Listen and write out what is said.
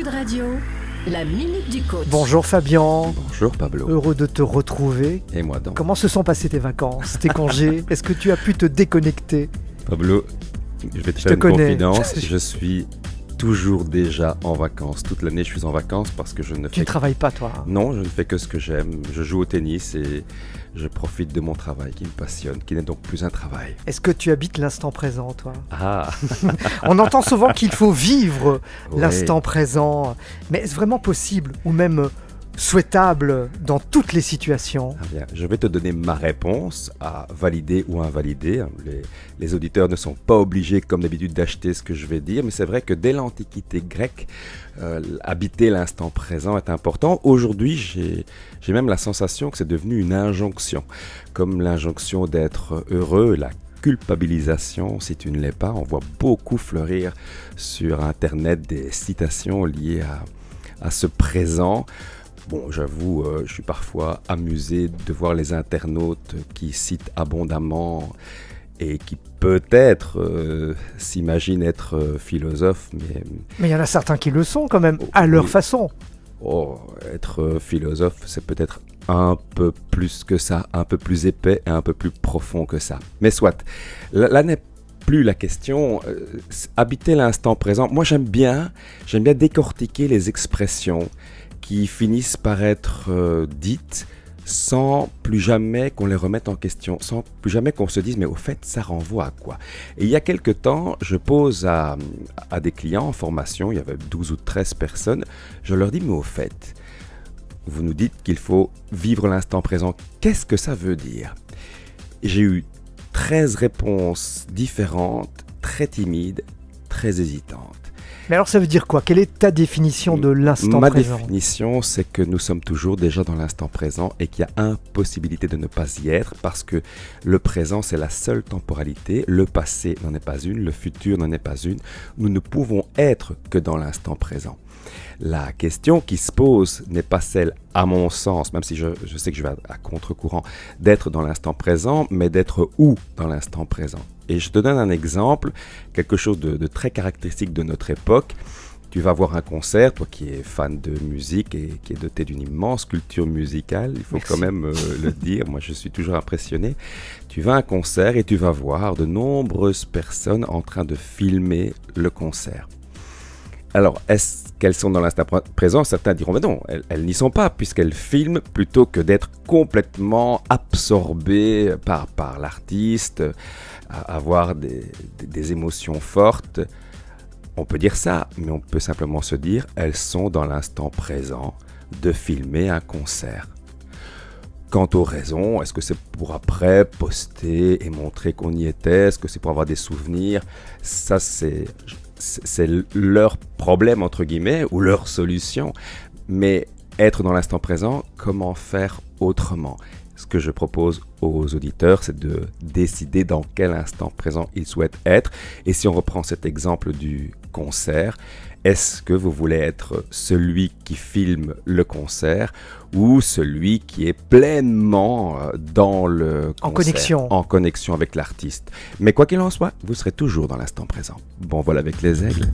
Sud Radio, la Minute du Coach. Bonjour Fabien. Bonjour Pablo. Heureux de te retrouver. Et moi donc. Comment se sont passées tes vacances, tes congés? Est-ce que tu as pu te déconnecter? Pablo, je vais te faire une confidence. Je suis toujours déjà en vacances. Toute l'année, je suis en vacances parce que je ne fais... Tu ne travailles pas, toi? Non, je ne fais que ce que j'aime. Je joue au tennis et je profite de mon travail qui me passionne, qui n'est donc plus un travail. Est-ce que tu habites l'instant présent, toi? Ah. On entend souvent qu'il faut vivre Oui. l'instant présent. Mais est-ce vraiment possible ou même souhaitable dans toutes les situations? Ah bien, je vais te donner ma réponse à valider ou invalider. Les auditeurs ne sont pas obligés, comme d'habitude, d'acheter ce que je vais dire, mais c'est vrai que dès l'Antiquité grecque, habiter l'instant présent est important. Aujourd'hui, j'ai même la sensation que c'est devenu une injonction, comme l'injonction d'être heureux, la culpabilisation si tu ne l'es pas. On voit beaucoup fleurir sur Internet des citations liées à ce présent. Bon, j'avoue, je suis parfois amusé de voir les internautes qui citent abondamment et qui peut-être s'imaginent être philosophes, Mais il y en a certains qui le sont quand même, à leur façon. Oh, être philosophe, c'est peut-être un peu plus que ça, un peu plus épais et un peu plus profond que ça. Mais soit, là n'est plus la question. Habiter l'instant présent, moi j'aime bien décortiquer les expressions qui finissent par être dites sans plus jamais qu'on les remette en question, sans plus jamais qu'on se dise mais au fait ça renvoie à quoi? Et il y a quelque temps, je pose à des clients en formation, il y avait 12 ou 13 personnes, je leur dis mais au fait, vous nous dites qu'il faut vivre l'instant présent, qu'est-ce que ça veut dire? J'ai eu 13 réponses différentes, très timides, très hésitantes. Mais alors ça veut dire quoi? Quelle est ta définition de l'instant présent? Ma définition, c'est que nous sommes toujours déjà dans l'instant présent et qu'il y a impossibilité de ne pas y être parce que le présent, c'est la seule temporalité, le passé n'en est pas une, le futur n'en est pas une. Nous ne pouvons être que dans l'instant présent. La question qui se pose n'est pas celle, à mon sens, même si je sais que je vais à contre-courant, d'être dans l'instant présent, mais d'être où dans l'instant présent. Et je te donne un exemple, quelque chose de très caractéristique de notre époque. Tu vas voir un concert, toi qui es fan de musique et qui est doté d'une immense culture musicale, il faut quand même le dire, moi je suis toujours impressionné. Tu vas à un concert et tu vas voir de nombreuses personnes en train de filmer le concert. Alors, est-ce qu'elles sont dans l'instant présent? Certains diront, mais non, elles n'y sont pas, puisqu'elles filment plutôt que d'être complètement absorbées par l'artiste, à avoir des émotions fortes. On peut dire ça, mais on peut simplement se dire, elles sont dans l'instant présent de filmer un concert. Quant aux raisons, est-ce que c'est pour après poster et montrer qu'on y était? Est-ce que c'est pour avoir des souvenirs? Ça, c'est leur problème, entre guillemets, ou leur solution. Mais être dans l'instant présent, comment faire autrement? Ce que je propose aux auditeurs, c'est de décider dans quel instant présent ils souhaitent être. Et si on reprend cet exemple du concert, est-ce que vous voulez être celui qui filme le concert ou celui qui est pleinement dans le concert, en connexion avec l'artiste? Mais quoi qu'il en soit, vous serez toujours dans l'instant présent. Bon, voilà avec les aigles.